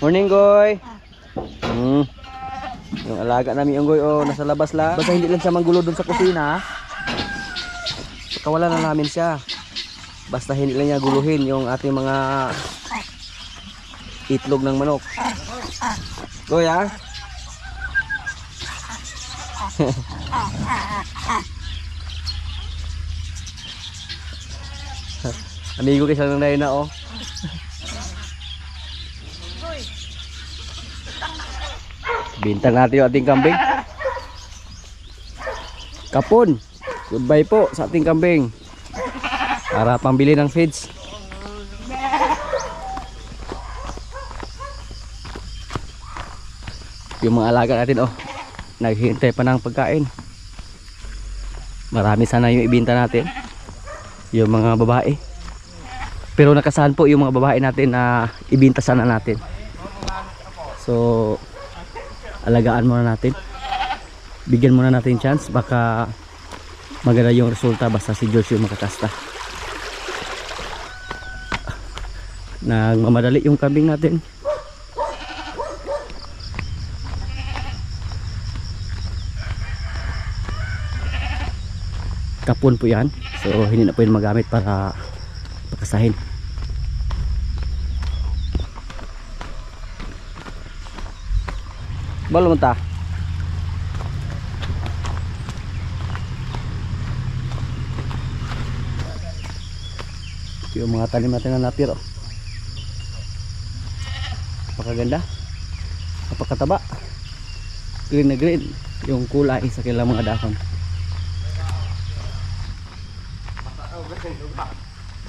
Morning, Goy. Yung alaga namin yung Goy, nasa labas lang. Basta hindi lang siya manggulo dun sa kusina. Kawalan na namin siya. Basta hindi lang niya guluhin yung ating mga itlog ng manok. Goy, ha? Amigo kayo sa nanay na, Bintang natin yung ating kambing. Kapon, goodbye po sa ating kambing. Para pambili ng feeds. Yung mga alaga natin, naghihintay pa ng pagkain. Marami sana yung ibinta natin. Yung mga babae. Pero nakasahan po yung mga babae natin na ibinta sana natin. So alagaan muna natin, bigyan muna natin chance, baka maganda yung resulta basta si George yung makakasta. Nagmamadali yung kambing natin. Kapon po yan, so hindi na po yun magamit para pakasahin. Balo mo ta. Yung mga tanim natin na natiro. Napakaganda. Napakataba. Green na green yung kulay sa kanilang mga dahon.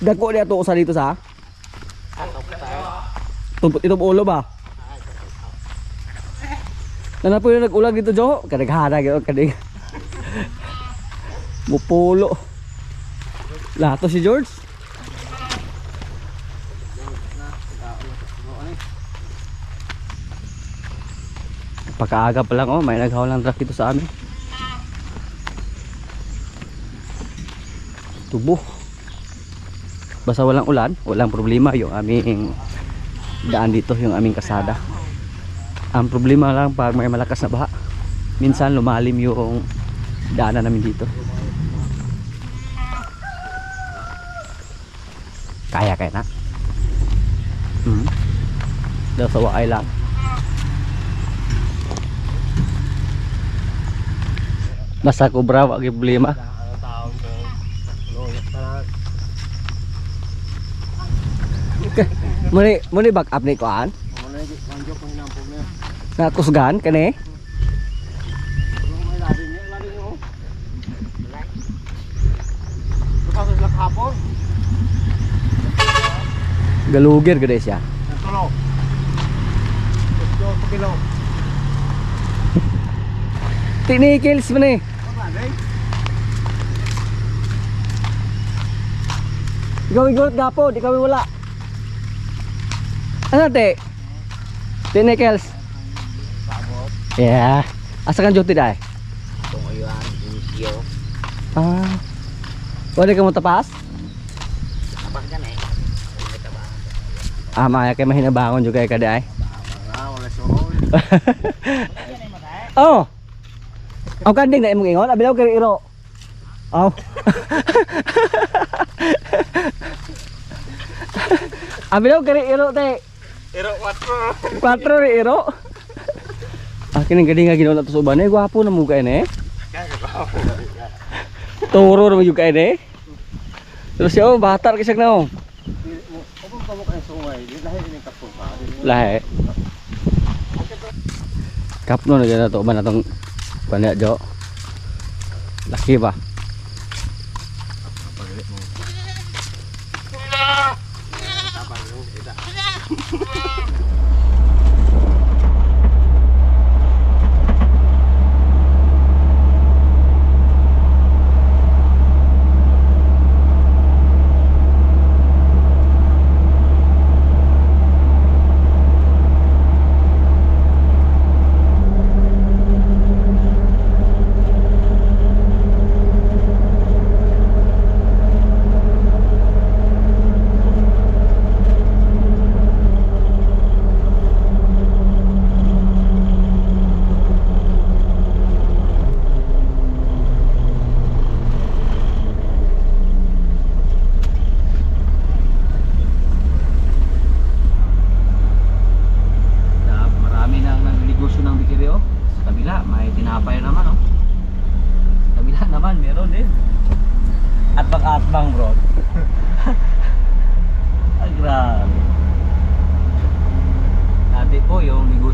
Dako niya to usa dito sa? Itong ulo ba? Nana po yung nag-ulag dito, Jo. Kadaghana gano'n, kadig. Mupulo. Lato si George. Pagkaaga pa lang, may naghawalang truck dito sa amin. Tubo. Basta walang ulan, walang problema yung aming daan dito, yung aming kasada. Ang problema lang pag may malakas na baha, minsan lumalim yung daanan namin dito. Kaya na. Daw sa waay lang. Basta kubra, wag yung problema. Muni back up ni kuan? Nakusgan kani? Galugir gede siya. Tinikils mo ni. Ikaw igorot gapo, di kami wala. Ano te? Tinikils. Yeah. Asa kan jote dai? Tunguyuan, inisyo. Wala ka mo tapas? Tapas kan Maya kay mahinabangon juga kay dai. Wala suhol. Ang kanding na imong ingon, abilaw kay iro. Abilaw kay iro te. Iro 4. 4 ri iro. Kining gadi nga ginawa nato sa uban gwapo na mo kay ne. Turo na mo yung kay ne. Terus siya batar kisag na lahi. Kapno na gana to ba natong panya Jo. Laki ba?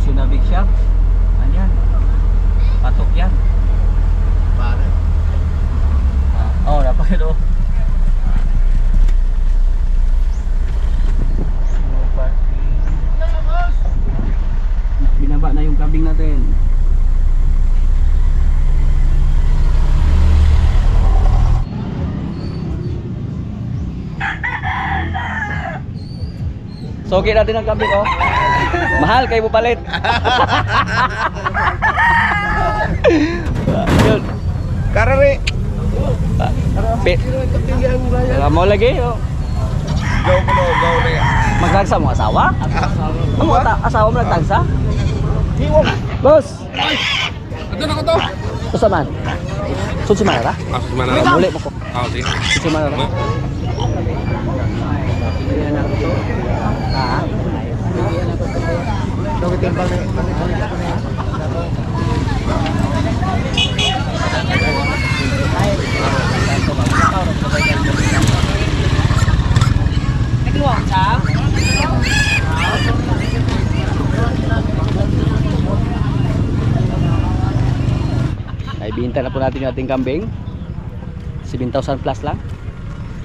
Evolution na big shop. Ayan. Patok yan. Pare. Oh, napakit oh. No parking. Binaba na yung kambing natin. Sogi natin ang kambing oh. Mahal kayo mo palit. Yun. Karare. Alam mo lagi oh. Gaw mo no, gaw na yan. Magtagsa mo asawa? Ang mga asawa mo nagtagsa? Hiwong. Boss! Ito na ko to. Gusto man? Sunsi manara? Maksud mana? Muli mo ko. Oh, sih. Sunsi manara? Naibinta na po natin yung ating kambing. 7,000 plus lang.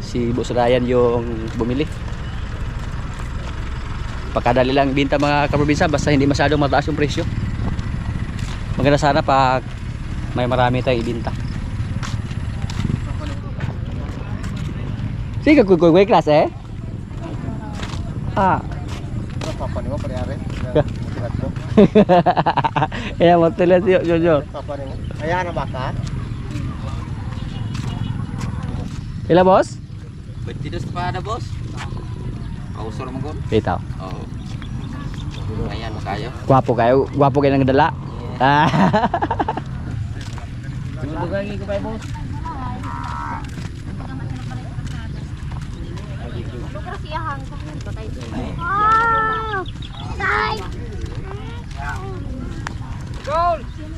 Si Boss Ryan yung bumili. Pagkadali lang ibinta mga kaprobinsya, basta hindi masyadong mataas yung presyo. Maganda sana pag may marami tayong ibinta. Sige, kuy class eh. Ah. Papa ni mo pare-are. Ayan mo tuloy si Jojo. Papa ni mo. Ayan na baka. Ila boss? 22 pa ada, Bos. Kausor mo gon. Ito. Oh. Ayan kayo. Gwapo kayo nang dala. Ah. Dugay ko pa boss.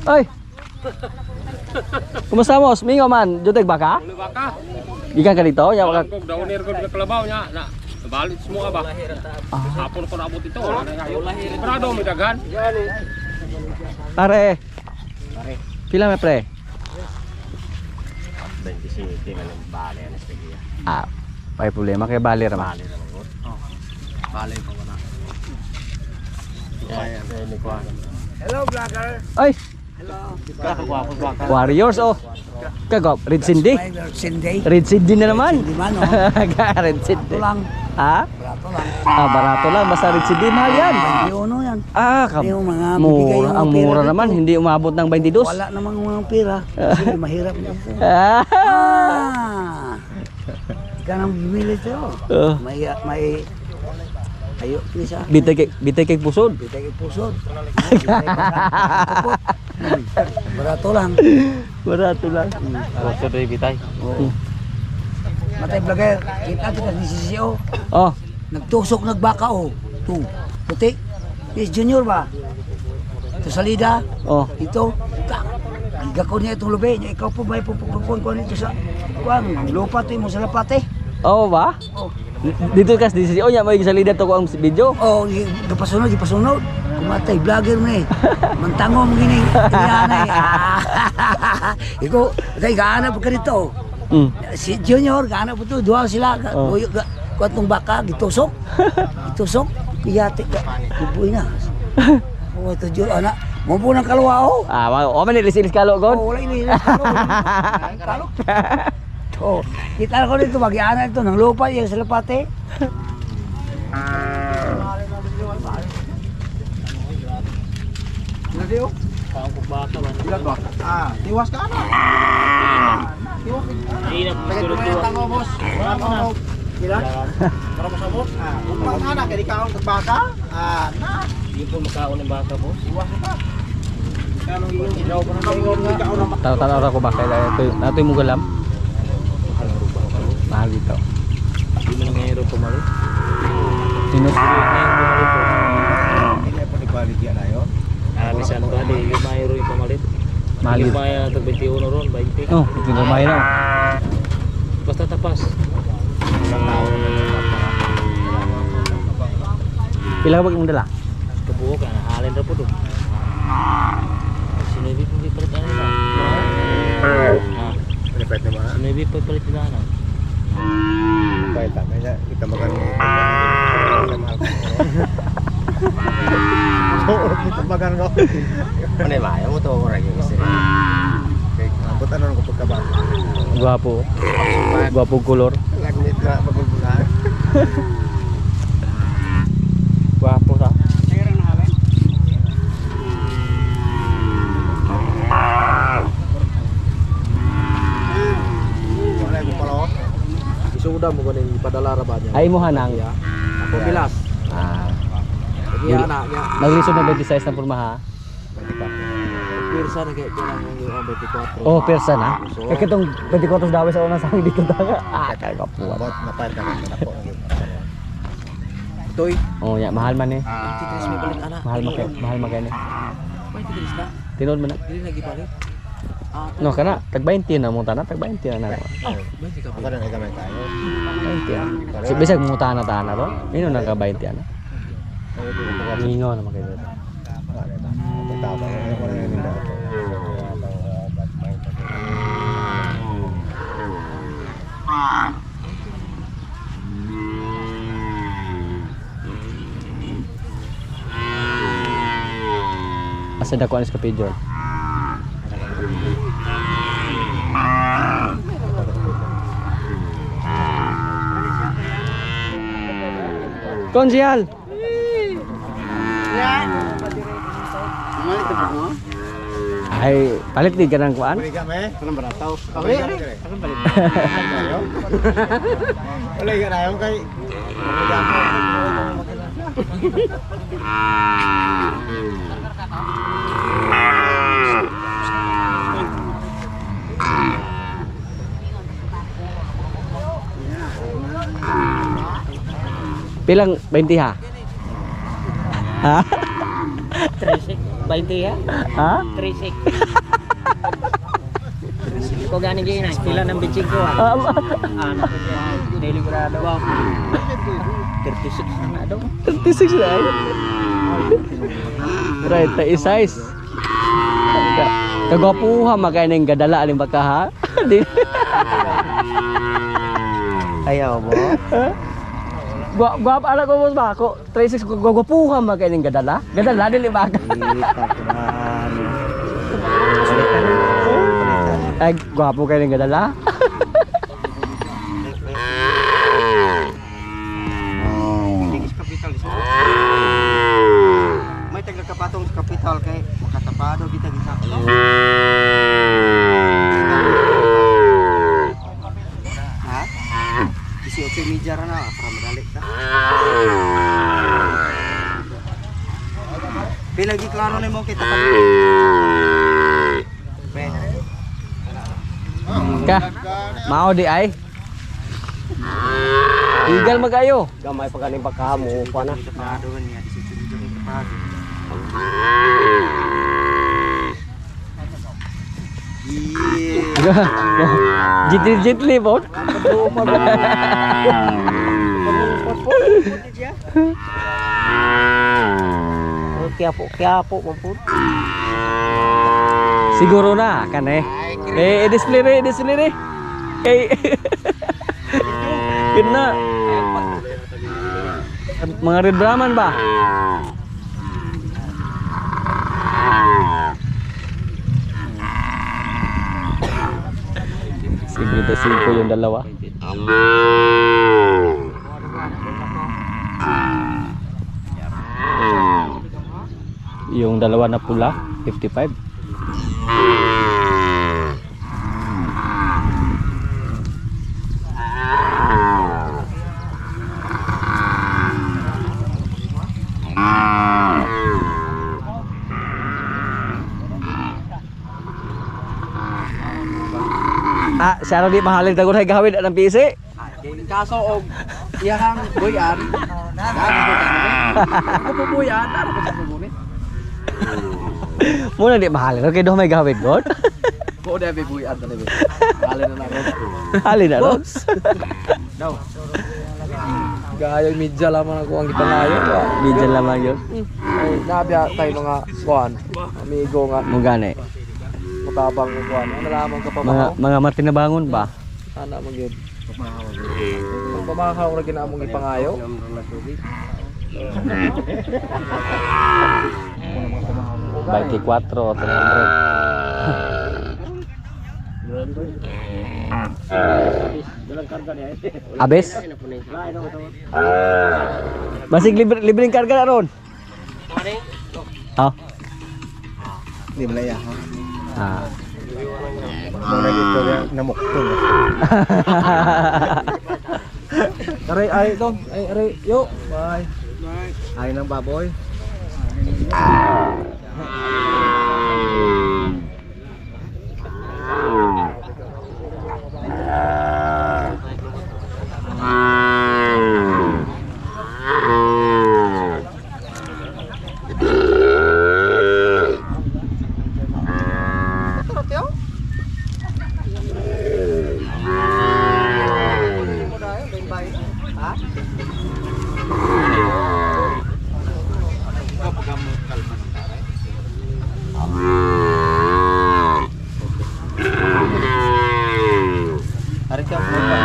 Ay. Kumusta mo? Mingo man, juteg baka? Ulo baka. Ikan ka dito, ya wag. Kog daw nir ko kalabaw nya na. Balik semua ba? Hapon ko naabot ito. Wala na kayo. Prado mi dagan. Pare. Pila me pre? 27 man ang bale na sa iya. Ah, may problema kay bali ra man. Bale na mo. Bale pa wala. Ayan, ni ko. Hello vlogger. Ay, Gwapo baka. Warriors oh. Kagop, Red Cindy. Cindy. Red Cindy na naman. Di man, no? Red Cindy. Ito lang. Ha? Barato lang. Ah, barato lang, basta Red Cindy mahal yan. 21 yan. Ah, Yung mga bibigay mura, yung ang pera mura dito. naman, hindi umabot ng 22. Wala namang mga pera. Kasi mahirap na ito. Ah. Ikaw nang bumili ito. May ayo isa. Bitay kay pusod. Bitay kay pusod. Bitay pa sa barato lang. Barato lang. Pusod ay bitay. Oo. Matay vlogger. Kita kita ni CCO. Oh, Nagtusok nagbaka oh. Tu. Puti. Is junior ba? Ito salida. oh. Ito, giga ko niya itong lubi niya. Ikaw po may pupupuan ko nito sa kuwan. Lupa to mo sa lapate. Oh ba? Oh, Dito kas di si Onya may salida to ko ang video. oh, gipasunod. Kumatay, vlogger mo eh. Mantango mo gini. Inihanay. Ikaw, kay gaana po ka dito. Mm. Si Junior, gaana po to. Duha sila. Oh. Kuwan tong baka, gitusok. Gitusok. Kiyate ka. Bubuy na. Oh, ito Junior, anak. Mo po ng kalwa oh. Ah, o man nililis kalo gon. Oh, wala ini. Kalo. Oh, kita ko dito mag-iana ito ng lupa yung sa lapate. Video. Ilan ba? Tiwas ka na. Tiwas. Tagad mo yung tango, boss. Wala mo na. Ilan? Para mo sa boss. Upang anak, kaya ikaw ang baka. Na. Hindi ko makaon ng baka, Bos. Tiwas ka. Kanong ilaw ko na ikaw na. Tara ko ba kay ito yung mugalam. Mahal dito. Hindi man ngayro pumalit. Sinus. Hindi na panibalik yan ayo. Bisan ba di yung mayro yung pumalit. Mahal Yung dito. maya tag 21 ron, 20. Oh, ito na may na. Basta tapas. Pila ba imong dala? Kabuok na alin ra po do. Sinabi po di palit ano na. Repet naman. Sinabi po palit na na. Baik tak kaya kita makan. Oh, kita makan kok. Mana ba? Mo to ora gyud sir. Kay ambutan nang kapag kaban. Gwapo. Gwapo kolor. Lagnit na pagbulan. Gwapo sa. Wala ko pala. Isuda mo ganing ipadala ra ba niya? Ay mo hanang. Ako bilas. Ah. Lagi anak niya. Naglisod na 26 na porma ha. Pirsa na kaya lang yung 24. Oh, persa na. Kaya kitong 24 dawes sa unang sang dito daga. Ah, kagapo. Abot na pa ta na po. Toy. Oh, ya mahal man eh. Titis may palit anak. Mahal magani. May titis na. Tinod man na. Dili lagi palit. No kana tag 20 na mo tana, tag 20 na na. 20 ka Ako na gamay tayo. 20. Si bisag mo tana ro. Ino nang ka 20 ana. Ningo na makita. Tama na wala na nila. Asa dako anis ka pidyon. Konsyal. Ay, palit di ka ng kuan? Balik kami. Kanang barataw. Okay. Kanang palit. Wala ka na yung kay. Pilang 20 ha? Ha? 36, 20 ya? Ha? 36. Ko gani gini pila ng bitching ko ah. Anak ko siya. Dili ko na daw. 36 na nga daw. 36 na ay. Right, size. Kagapuha magay ning gadala aling baka ha? Di. Ayaw mo. Guwap anak ko mas ba ako 36 gagapuha magay ning gadala. Gadala dili baka. Ay, gwapo kayo ng gadala. Kapital isa. May taga-kapatong kapital kay makatapado kita gisa. Ha? Isi okay media ra na para madali ta. Pilagi klaro nimo kita pa. Ka, mao di ay. Igal magayo. Gamay pa ganing pagkamo pa na. Kapado niya isi media kapado. Jitli po. Kiapo mampun. Siguro na kan eh. Display re. Kay Kena mga red brahman ba? Sige, ko yung dalawa. Yung dalawa na pula, 55. Siya rin di mahalin tago na gawin ang PC. Kaso og iyang buyan. Ako po buyan, ano ko sa pumunit? Muna di mahalin. Okay, doon may gawin, God. Ko na may buyan talaga. Halin na na. Halin na, no? No. Gaya media lamang ako ang ipangayo. Bidyan lamang yun. Ay, nabiya tayo mga kuan. Amigo nga. Mugane. Matabang ng kuan. Ano lamang ka pa Mga matinabangon ba? Ana mo gyud. Ang pamakaw ra ginamong ipangayo. Baik 4 Abes? Basig libreng karga na ron? Oh. Di mo ya. Ah. Muna dito na mukto. Aray ay dong. Ay aray yo. Bye. Bye. Ay nang baboy. Hari ka po ba?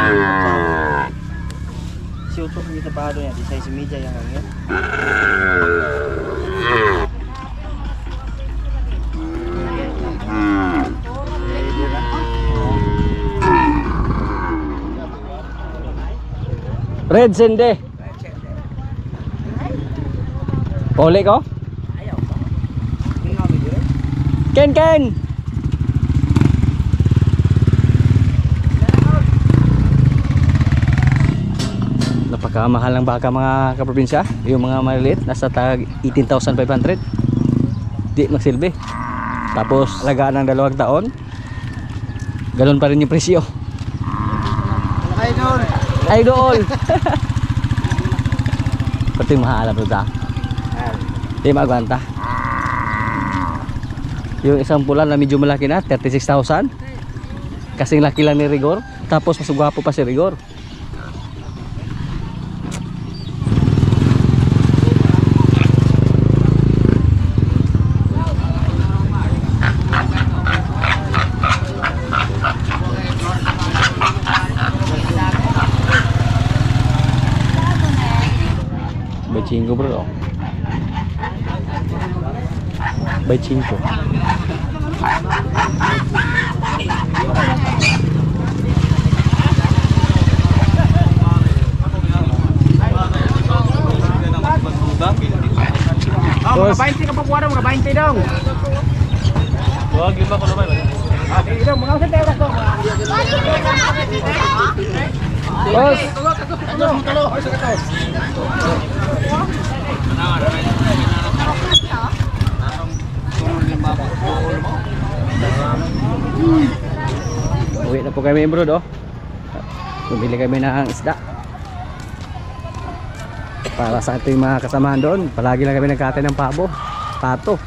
Si utok dito pa doon yan, di sa media yang angin. Red sende. Pole ko? Ken. Napakamahal ng baka mga kaprobinsya. Yung mga maliliit nasa tag 18,500. Di magsilbi. Tapos alagaan ng 2 taon. Ganun pa rin yung presyo. Idol. Pati mahal bro ta. Di magwanta. Yung isang pula na medyo malaki na 36,000. Kasing laki lang ni Rigor. Tapos mas gwapo pa si Rigor. By 5 bro. By 5. Mga 20 ka pa kuha mga 20 daw. Huwag lima ko naman. Sige daw, mga usap tayo ko. Boss. Uwi na po kami bro do. Bumili kami ng isda. Para sa ating mga kasamahan doon, palagi lang kami nagkatay ng pabo, pato.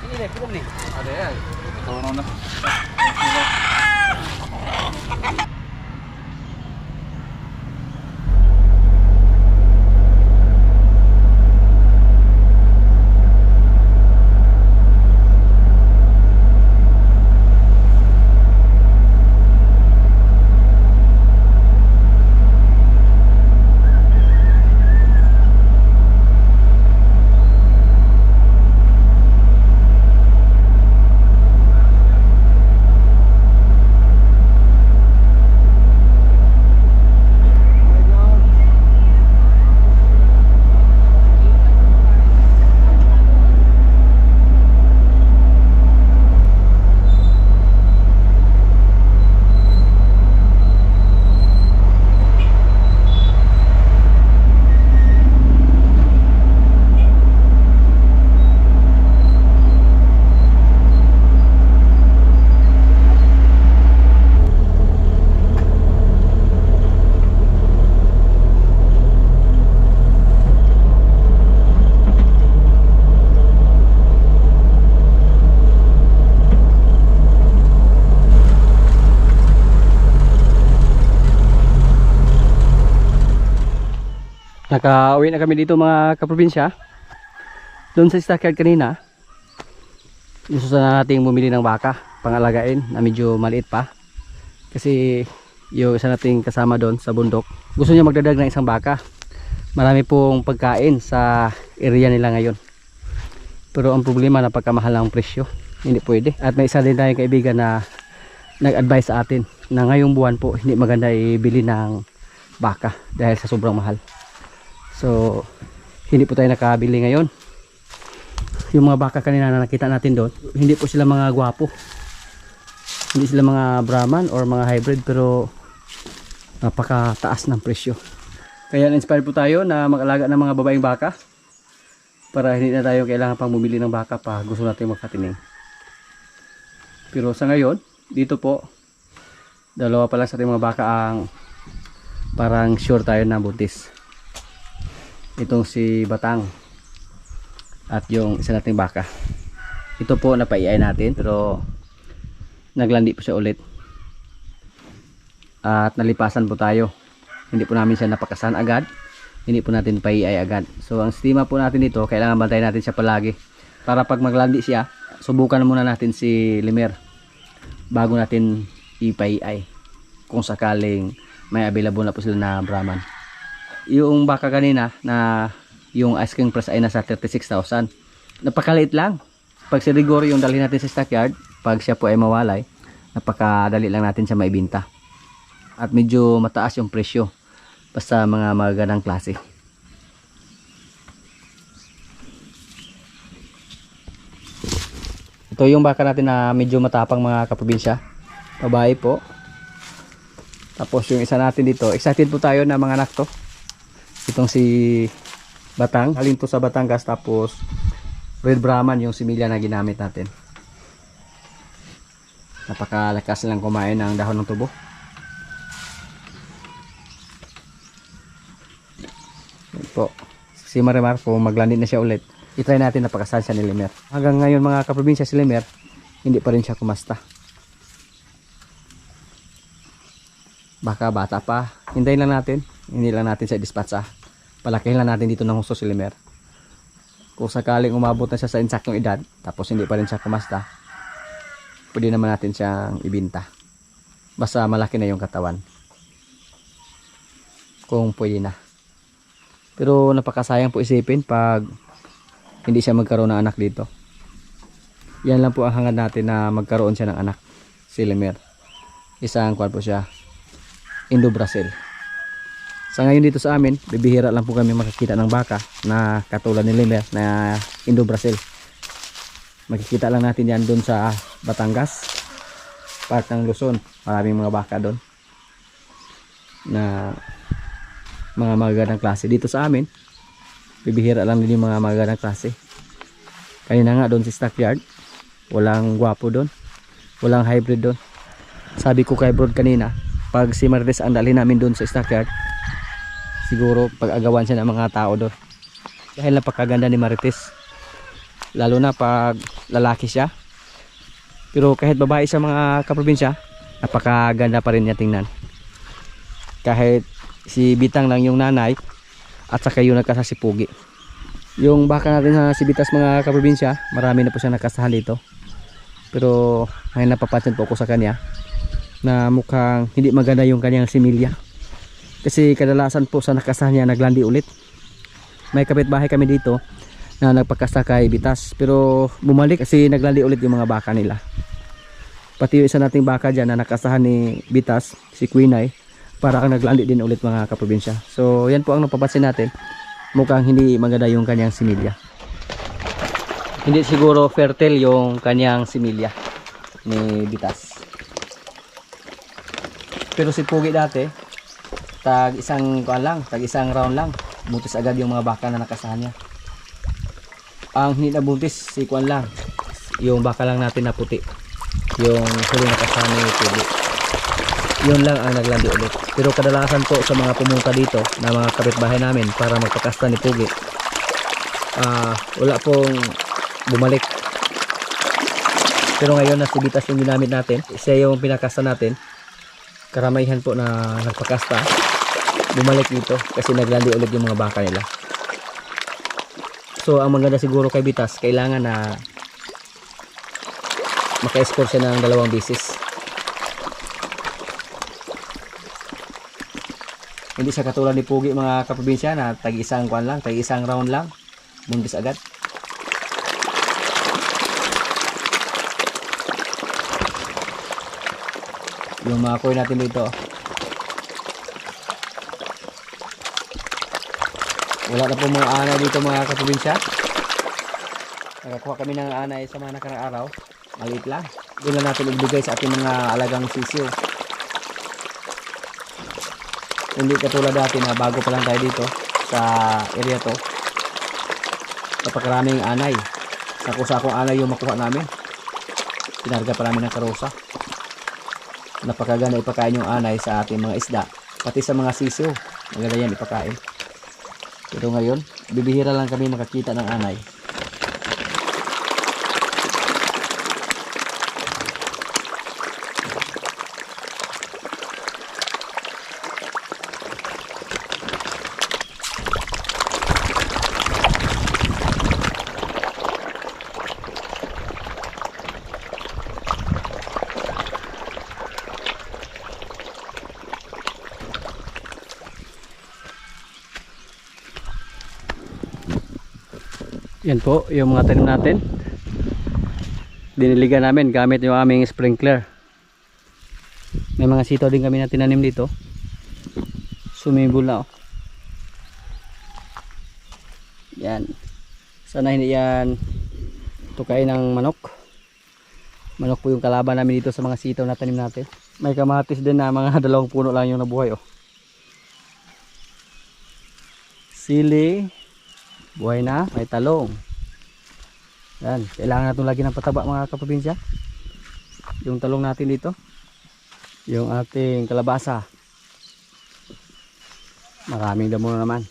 Nakauwi na kami dito mga kaprobinsya. Doon sa stockyard kanina, gusto sana nating bumili ng baka, pangalagain na medyo maliit pa. Kasi yung isa nating kasama doon sa bundok, gusto niya magdadag ng isang baka. Marami pong pagkain sa area nila ngayon. Pero ang problema, napagkamahal ang presyo. Hindi pwede. At may isa din tayong kaibigan na nag-advise sa atin na ngayong buwan po hindi maganda ibili ng baka dahil sa sobrang mahal. So hindi po tayo nakabili ngayon. Yung mga baka kanina na nakita natin doon, hindi po sila mga gwapo, hindi sila mga Brahman or mga hybrid, pero napakataas ng presyo. Kaya na-inspire po tayo na mag-alaga ng mga babaeng baka para hindi na tayo kailangan pang bumili ng baka pa gusto natin magkatining. Pero sa ngayon, dito po dalawa pa lang sa ating mga baka ang parang sure tayo na buntis. Itong si Batang at yung isa nating baka. Ito po napaiay natin pero naglandi po siya ulit. At nalipasan po tayo. Hindi po namin siya napakasan agad. Hindi po natin paiay agad. So ang sistema po natin dito, kailangan bantayan natin siya palagi. Para pag maglandi siya, subukan muna natin si Limer bago natin ipaiay. Kung sakaling may available na po sila na Brahman. Yung baka kanina na yung asking price ay nasa 36,000. Napakaliit lang. Pag si Rigor yung dalhin natin sa stockyard, pag siya po ay mawalay, napakadali lang natin siya maibenta. At medyo mataas yung presyo basta mga magagandang klase. Ito yung baka natin na medyo matapang mga kaprobinsya. Babae po. Tapos yung isa natin dito, excited po tayo na mga anak to. Itong si Batang, halin to sa Batangas, tapos Red Brahman yung similya na ginamit natin. Napakalakas lang kumain ng dahon ng tubo. Yan po. Si Marimar, kung maglandin na siya ulit, itry natin na pakasan siya ni Limer. Hanggang ngayon mga kaprobinsya, si Limer, hindi pa rin siya kumasta. Baka bata pa, hintayin lang natin. Hindi lang natin sa dispatcha. Palakihin lang natin dito ng husto si Limer. Kung sakaling umabot na siya sa insaktong edad, tapos hindi pa rin siya kumasta, pwede naman natin siyang ibinta. Basta malaki na yung katawan. Kung pwede na. Pero napakasayang po isipin pag hindi siya magkaroon ng anak dito. Yan lang po ang hangad natin na magkaroon siya ng anak. Si Limer. Isang kwan po siya. Indo-Brazil. Sa ngayon dito sa amin, bibihira lang po kami makakita ng baka na katulad ni Limer na Indo-Brazil. Makikita lang natin yan doon sa Batangas, part ng Luzon. Maraming mga baka doon na mga magagandang klase. Dito sa amin, bibihira lang din yung mga magagandang klase. Kanina nga doon sa stockyard, walang gwapo doon, walang hybrid doon. Sabi ko kay Brod kanina, pag si Marites ang dalhin namin doon sa stockyard, siguro pag-agawan siya ng mga tao doon. Dahil napakaganda ni Marites. Lalo na pag lalaki siya. Pero kahit babae sa mga kaprobinsya, napakaganda pa rin niya tingnan. Kahit si Bitang lang yung nanay at saka yung nagkasasipugi. Yung baka natin sa si Bitas mga kaprobinsya, marami na po siya nakasahan dito. Pero ngayon napapansin po ako sa kanya na mukhang hindi maganda yung kanyang similya. Kasi kadalasan po sa nakasahan niya naglandi ulit. May kapitbahay kami dito na nagpakasta kay Bitas, pero bumalik kasi naglandi ulit yung mga baka nila. Pati yung isa nating baka dyan na nakasahan ni Bitas, si Quinay, para kang naglandi din ulit mga kaprobinsya. So yan po ang napapansin natin. Mukhang hindi maganda yung kanyang similya. Hindi siguro fertile yung kanyang similya ni Bitas. Pero si Pugi dati, tag isang round lang, buntis agad yung mga baka na nakasahan niya. Ang hindi na buntis si kuan lang, yung baka lang natin na puti, yung huli nakasahan ni Pugi. Yun lang ang naglandi ulit. Pero kadalasan po sa mga pumunta dito na mga kapitbahay namin para magpakasta ni Pugi, wala pong bumalik. Pero ngayon na si Bitas yung ginamit natin, siya yung pinakasta natin. Karamihan po na nagpakasta, bumalik dito kasi naglandi ulit yung mga baka nila. So ang maganda siguro kay Bitas, kailangan na maka-score siya ng 2 beses. Hindi siya katulad ni Pugi mga kaprobinsya na tag-isang kwan lang, tag-isang round lang, buntis agad. Yung mga koy natin dito, wala na po mga anay dito mga kaprobinsya. Nakakuha kami ng anay sa mga nakarang araw, maliit lang. Doon lang natin ibigay sa ating mga alagang sisiw. Hindi katulad dati na bago pa lang tayo dito sa area to, napakaraming anay, sako-sakong anay yung makuha namin. Pinarga pa namin ng karosa. Napakaganda ipakain yung anay sa ating mga isda, pati sa mga sisiw maganda yan ipakain. Pero ngayon bibihira lang kami makakita ng anay. Yan po yung mga tanim natin. Diniligan namin gamit yung aming sprinkler. May mga sitaw din kami na tinanim dito. Sumibol na oh. Yan. Sana hindi yan tukain ng manok. Manok po yung kalaban namin dito sa mga sitaw na tanim natin. May kamatis din na mga 2 puno lang yung nabuhay oh. Sili buhay na, may talong. Yan, kailangan natin lagi ng pataba mga kaprobinsya. Yung talong natin dito, yung ating kalabasa, maraming damo na naman.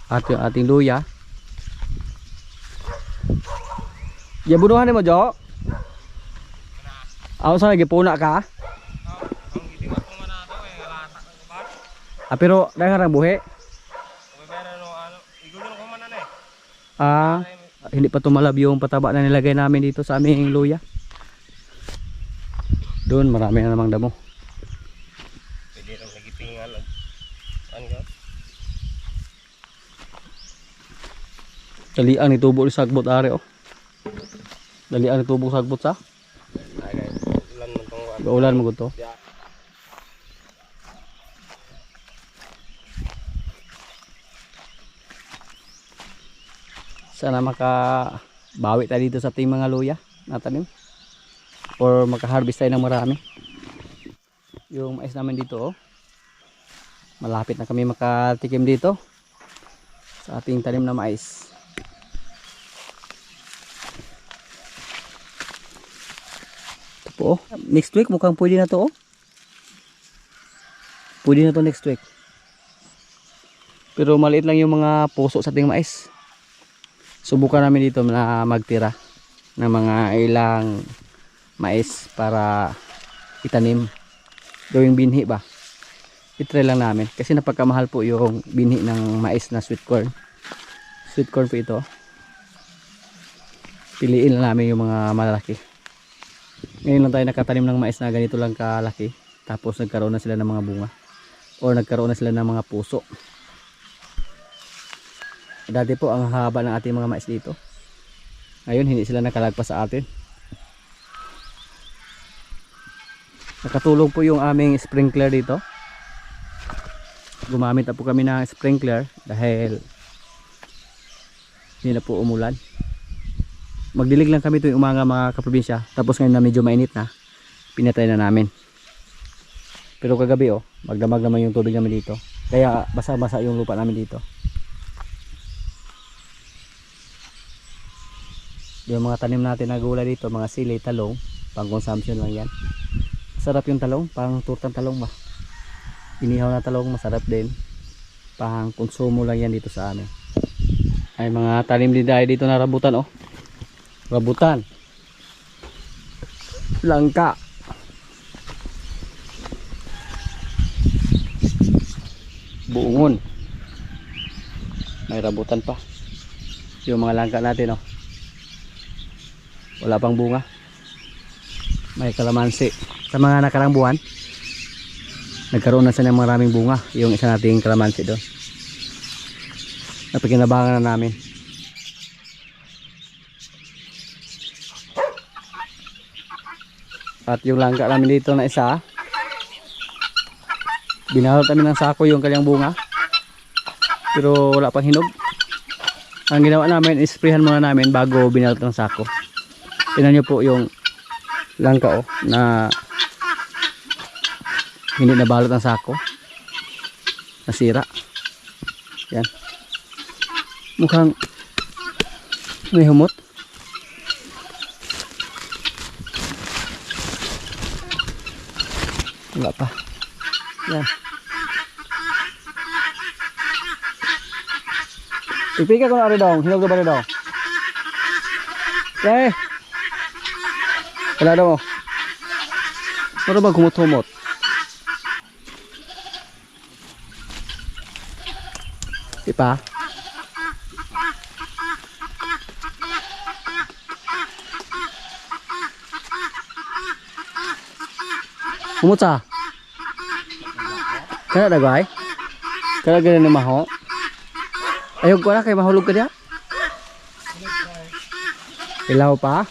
At yung ating luya. Yabunuhan mo Jo. Ako sa lagi puna ka. Pero dagarang buhi. Hindi pa tumalab yung pataba na nilagay namin dito sa aming luya. Doon marami na namang damo. Pwede lang nagipingal. Ano ka? Dalian ni tubo ni sagbot are oh. Dalian ni tubo sagbot sa. Ulan man tong Ulan mo gusto. Sana makabawi tayo dito sa ating mga luya na tanim or makaharvest tayo ng marami. Yung mais namin dito oh, malapit na kami makatikim dito sa ating tanim na mais. Ito po oh. Next week mukhang pwede na to oh. Pwede na to next week, pero maliit lang yung mga puso sa ating mais. Subukan namin dito na magtira ng mga ilang mais para itanim, gawing binhi ba. I-try lang namin kasi napagkamahal po yung binhi ng mais na sweet corn. Sweet corn po ito. Piliin lang namin yung mga malaki. Ngayon lang tayo nakatanim ng mais na ganito lang kalaki, tapos nagkaroon na sila ng mga bunga or nagkaroon na sila ng mga puso. Dati po ang haba ng ating mga mais dito. Ngayon hindi sila nakalagpas sa atin. Nakatulong po yung aming sprinkler dito. Gumamit na po kami ng sprinkler dahil hindi na po umulan. Magdilig lang kami tuwing umaga mga kaprobinsya. Tapos ngayon na medyo mainit na, pinatay na namin. Pero kagabi oh, magdamag naman yung tubig namin dito. Kaya basa-basa yung lupa namin dito. Yung mga tanim natin na gulay dito, mga sili, talong, pang consumption lang yan. Masarap yung talong, pang turtang talong ba. Inihaw na talong, masarap din. Pang konsumo lang yan dito sa amin. Ay mga tanim din dahil dito na rambutan oh. Rambutan. Langka. buungon. May rambutan pa. Yung mga langka natin, oh. Wala pang bunga. May kalamansi. Sa mga nakarang buwan, nagkaroon na siya ng maraming bunga. Yung isa nating kalamansi doon. Napakinabangan na namin. At yung langka namin dito na isa, binalot namin ng sako yung kanyang bunga. Pero wala pang hinog. Ang ginawa namin, isprayhan muna namin bago binalot ng sako. Tingnan nyo po yung langka, oh, na hindi nabalot ng sako. Nasira. Yan. Mukhang may humot. Wala pa. Yan. Ipika ko na rin daw. Hinog na ba rin daw? Okay. Wala daw. Ano ba kumot-humot? Ipa. Humot sa? Kana dagay? Kana ganyan na maho? Ayog ko na kay mahulog ka diya? Ilaw pa?